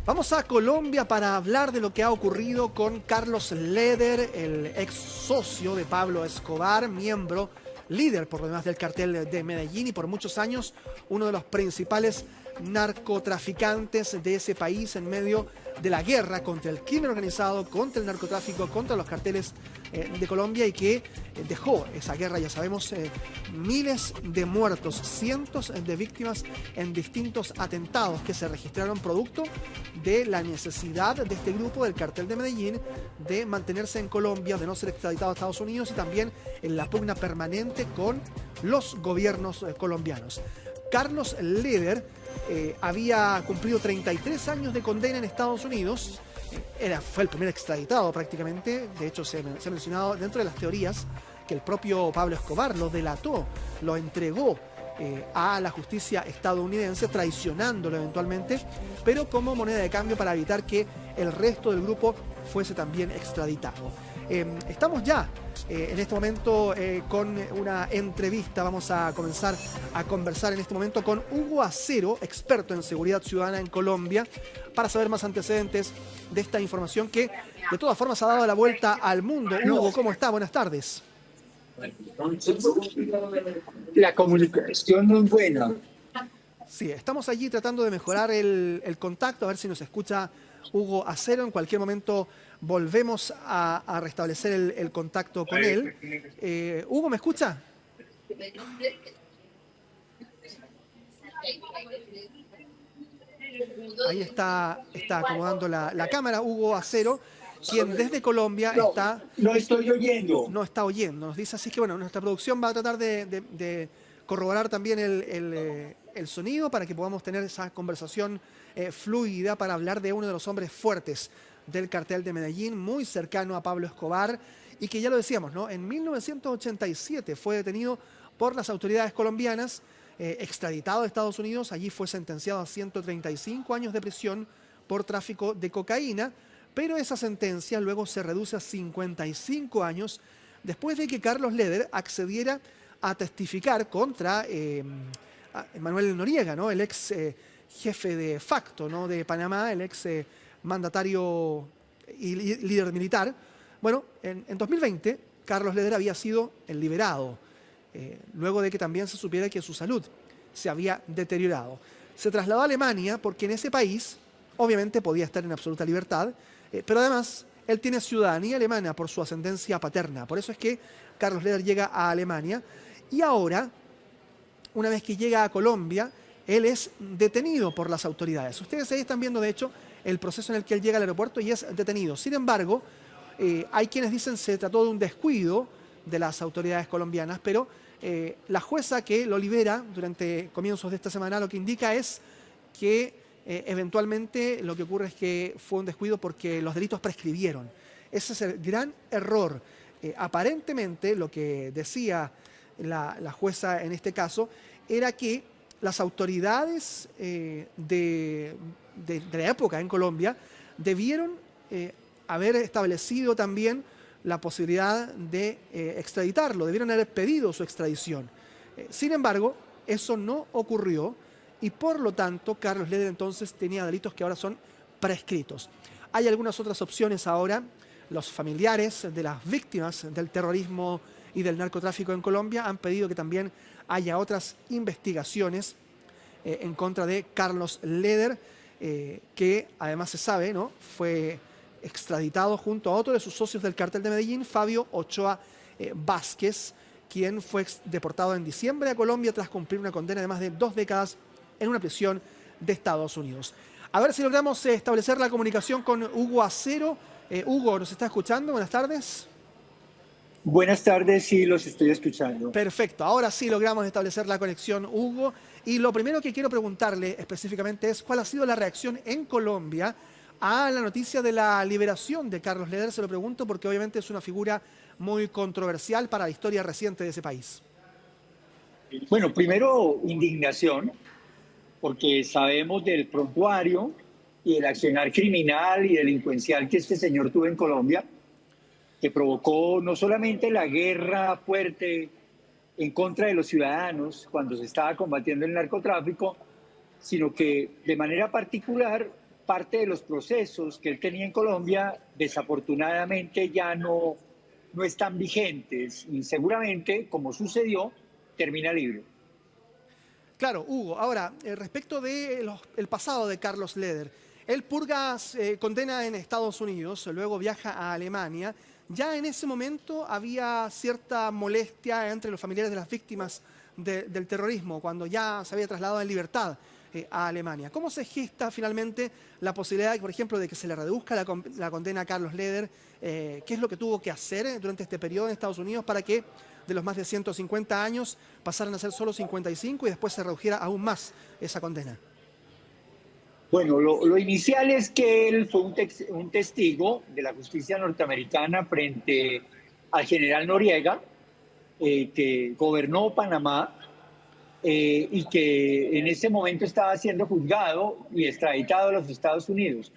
Vamos a Colombia para hablar de lo que ha ocurrido con Carlos Leder, el ex socio de Pablo Escobar, miembro, líder por lo demás del cartel de Medellín y por muchos años uno de los principales narcotraficantes de ese país en medio de la guerra contra el crimen organizado, contra el narcotráfico, contra los carteles de Colombia, y que dejó esa guerra, ya sabemos, miles de muertos, cientos de víctimas en distintos atentados que se registraron producto de la necesidad de este grupo del cartel de Medellín de mantenerse en Colombia, de no ser extraditado a Estados Unidos, y también en la pugna permanente con los gobiernos colombianos. Carlos Leder había cumplido 33 años de condena en Estados Unidos. Fue el primer extraditado prácticamente. De hecho, se ha mencionado dentro de las teorías que el propio Pablo Escobar lo delató, lo entregó a la justicia estadounidense, traicionándolo eventualmente, pero como moneda de cambio para evitar que el resto del grupo fuese también extraditado. Estamos ya en este momento con una entrevista. Vamos a comenzar a conversar en este momento con Hugo Acero, experto en seguridad ciudadana en Colombia, para saber más antecedentes de esta información que de todas formas ha dado la vuelta al mundo. Hugo, ¿cómo está? Buenas tardes. La comunicación no es buena. Sí, estamos allí tratando de mejorar el contacto, a ver si nos escucha Hugo Acero. En cualquier momento volvemos a restablecer el contacto con él. Hugo, ¿me escucha? Ahí está acomodando la cámara Hugo Acero, quien desde Colombia No estoy oyendo. no está oyendo, nos dice. Así que bueno, nuestra producción va a tratar de corroborar también el sonido para que podamos tener esa conversación fluida para hablar de uno de los hombres fuertes del cartel de Medellín, muy cercano a Pablo Escobar, y que ya lo decíamos, ¿no? En 1987 fue detenido por las autoridades colombianas, extraditado a Estados Unidos. Allí fue sentenciado a 135 años de prisión por tráfico de cocaína, pero esa sentencia luego se reduce a 55 años después de que Carlos Leder accediera a testificar contra a Manuel Noriega, ¿no? El ex jefe de facto, ¿no?, de Panamá, el ex mandatario y líder militar. Bueno, en 2020 Carlos Leder había sido liberado, luego de que también se supiera que su salud se había deteriorado. Se trasladó a Alemania porque en ese país obviamente podía estar en absoluta libertad, pero además él tiene ciudadanía alemana por su ascendencia paterna. Por eso es que Carlos Leder llega a Alemania, y ahora, una vez que llega a Colombia, él es detenido por las autoridades. Ustedes ahí están viendo, de hecho, el proceso en el que él llega al aeropuerto y es detenido. Sin embargo, hay quienes dicen se trató de un descuido de las autoridades colombianas, pero la jueza que lo libera durante comienzos de esta semana lo que indica es que eventualmente lo que ocurre es que fue un descuido porque los delitos prescribieron. Ese es el gran error. Aparentemente, lo que decía la jueza en este caso era que las autoridades de la época en Colombia debieron haber establecido también la posibilidad de extraditarlo, debieron haber pedido su extradición. Sin embargo, eso no ocurrió, y por lo tanto Carlos Leder entonces tenía delitos que ahora son prescritos. Hay algunas otras opciones ahora. Los familiares de las víctimas del terrorismo y del narcotráfico en Colombia han pedido que también haya otras investigaciones en contra de Carlos Leder, que además se sabe, ¿no?, fue extraditado junto a otro de sus socios del cartel de Medellín, Fabio Ochoa Vázquez, quien fue deportado en diciembre a Colombia tras cumplir una condena de más de 2 décadas en una prisión de Estados Unidos. A ver si logramos establecer la comunicación con Hugo Acero. Hugo, ¿nos está escuchando? Buenas tardes. Buenas tardes, sí, los estoy escuchando. Perfecto, ahora sí logramos establecer la conexión, Hugo. Y lo primero que quiero preguntarle específicamente es cuál ha sido la reacción en Colombia a la noticia de la liberación de Carlos Leder. Se lo pregunto porque obviamente es una figura muy controversial para la historia reciente de ese país. Bueno, primero indignación, porque sabemos del prontuario y el accionar criminal y delincuencial que este señor tuvo en Colombia, que provocó no solamente la guerra fuerte en contra de los ciudadanos cuando se estaba combatiendo el narcotráfico, sino que de manera particular parte de los procesos que él tenía en Colombia desafortunadamente ya no están vigentes y seguramente, como sucedió, termina libre. Claro, Hugo. Ahora, respecto del pasado de Carlos Leder, él purga condena en Estados Unidos, luego viaja a Alemania. Ya en ese momento había cierta molestia entre los familiares de las víctimas del terrorismo, cuando ya se había trasladado en libertad a Alemania. ¿Cómo se gesta finalmente la posibilidad, por ejemplo, de que se le reduzca la condena a Carlos Leder? ¿Qué es lo que tuvo que hacer durante este periodo en Estados Unidos para que de los más de 150 años pasaran a ser solo 55 y después se redujera aún más esa condena? Bueno, lo inicial es que él fue un testigo de la justicia norteamericana frente al general Noriega, que gobernó Panamá y que en ese momento estaba siendo juzgado y extraditado a los Estados Unidos.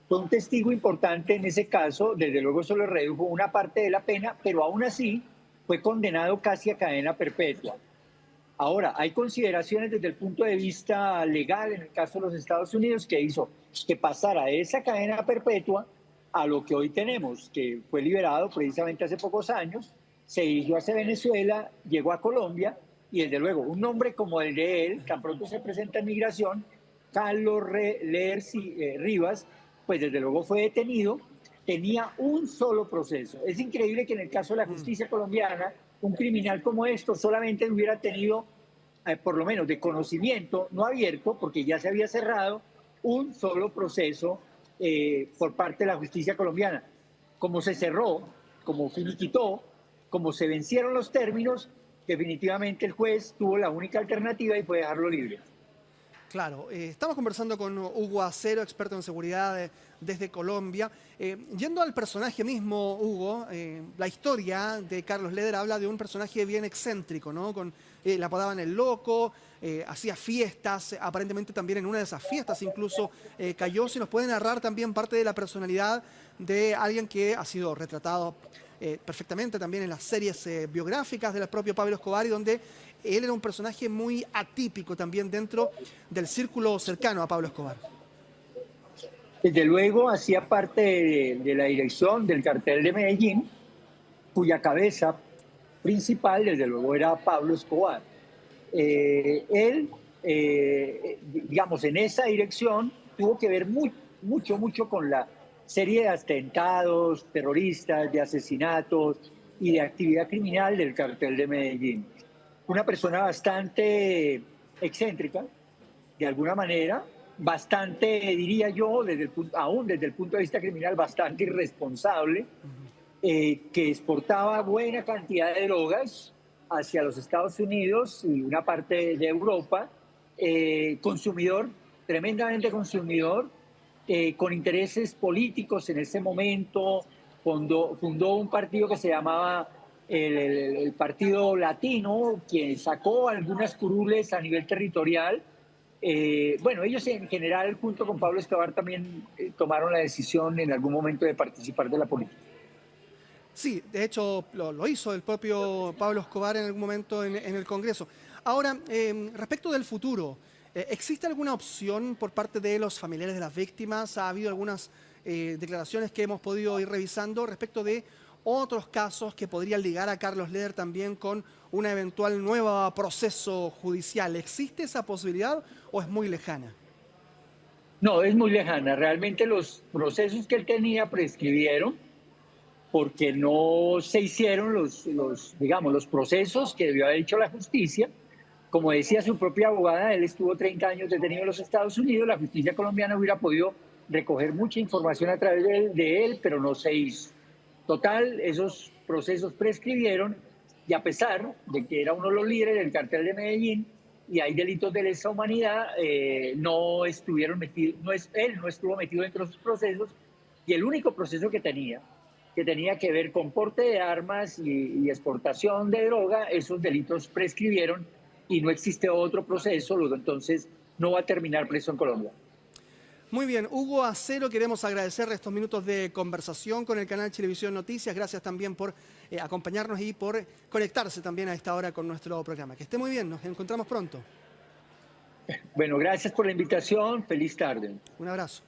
Fue un testigo importante en ese caso, desde luego eso le redujo una parte de la pena, pero aún así fue condenado casi a cadena perpetua. Ahora, hay consideraciones desde el punto de vista legal en el caso de los Estados Unidos que hizo que pasara esa cadena perpetua a lo que hoy tenemos, que fue liberado precisamente hace pocos años, se dirigió hacia Venezuela, llegó a Colombia y desde luego un nombre como el de él, tan pronto se presenta en migración, Carlos Leder Rivas, pues desde luego fue detenido, tenía un solo proceso. Es increíble que en el caso de la justicia colombiana, un criminal como esto solamente hubiera tenido, por lo menos de conocimiento, no abierto, porque ya se había cerrado, un solo proceso por parte de la justicia colombiana. Como se cerró, como finiquitó, como se vencieron los términos, definitivamente el juez tuvo la única alternativa y fue dejarlo libre. Claro, estamos conversando con Hugo Acero, experto en seguridad desde Colombia. Yendo al personaje mismo, Hugo, la historia de Carlos Leder habla de un personaje bien excéntrico, ¿no? Le apodaban el loco, hacía fiestas, aparentemente también en una de esas fiestas incluso cayó. Si nos puede narrar también parte de la personalidad de alguien que ha sido retratado perfectamente también en las series biográficas del propio Pablo Escobar y donde él era un personaje muy atípico también dentro del círculo cercano a Pablo Escobar. Desde luego hacía parte de la dirección del cartel de Medellín, cuya cabeza principal desde luego era Pablo Escobar. Él, digamos, en esa dirección tuvo que ver mucho con la serie de atentados terroristas, de asesinatos y de actividad criminal del cartel de Medellín. Una persona bastante excéntrica, de alguna manera, bastante, diría yo, aún desde el punto de vista criminal, bastante irresponsable, que exportaba buena cantidad de drogas hacia los Estados Unidos y una parte de Europa, consumidor, tremendamente consumidor, con intereses políticos en ese momento, fundó un partido que se llamaba el Partido Latino, que sacó algunas curules a nivel territorial. Bueno, ellos en general, junto con Pablo Escobar, también tomaron la decisión en algún momento de participar de la política. Sí, de hecho lo hizo el propio Pablo Escobar en algún momento en el Congreso. Ahora, respecto del futuro, ¿existe alguna opción por parte de los familiares de las víctimas? Ha habido algunas declaraciones que hemos podido ir revisando respecto de otros casos que podrían ligar a Carlos Leder también con un eventual nuevo proceso judicial. ¿Existe esa posibilidad o es muy lejana? No, es muy lejana. Realmente los procesos que él tenía prescribieron porque no se hicieron digamos, los procesos que debió haber hecho la justicia. Como decía su propia abogada, él estuvo 30 años detenido en los Estados Unidos, la justicia colombiana hubiera podido recoger mucha información a través de él, pero no se hizo. Total, esos procesos prescribieron y a pesar de que era uno de los líderes del cartel de Medellín y hay delitos de lesa humanidad, él no estuvo metido dentro de esos procesos y el único proceso que tenía que ver con porte de armas y exportación de droga, esos delitos prescribieron y no existe otro proceso, luego entonces no va a terminar preso en Colombia. Muy bien, Hugo Acero, queremos agradecer estos minutos de conversación con el canal Chilevisión Noticias. Gracias también por acompañarnos y por conectarse también a esta hora con nuestro programa. Que esté muy bien, nos encontramos pronto. Bueno, gracias por la invitación, feliz tarde. Un abrazo.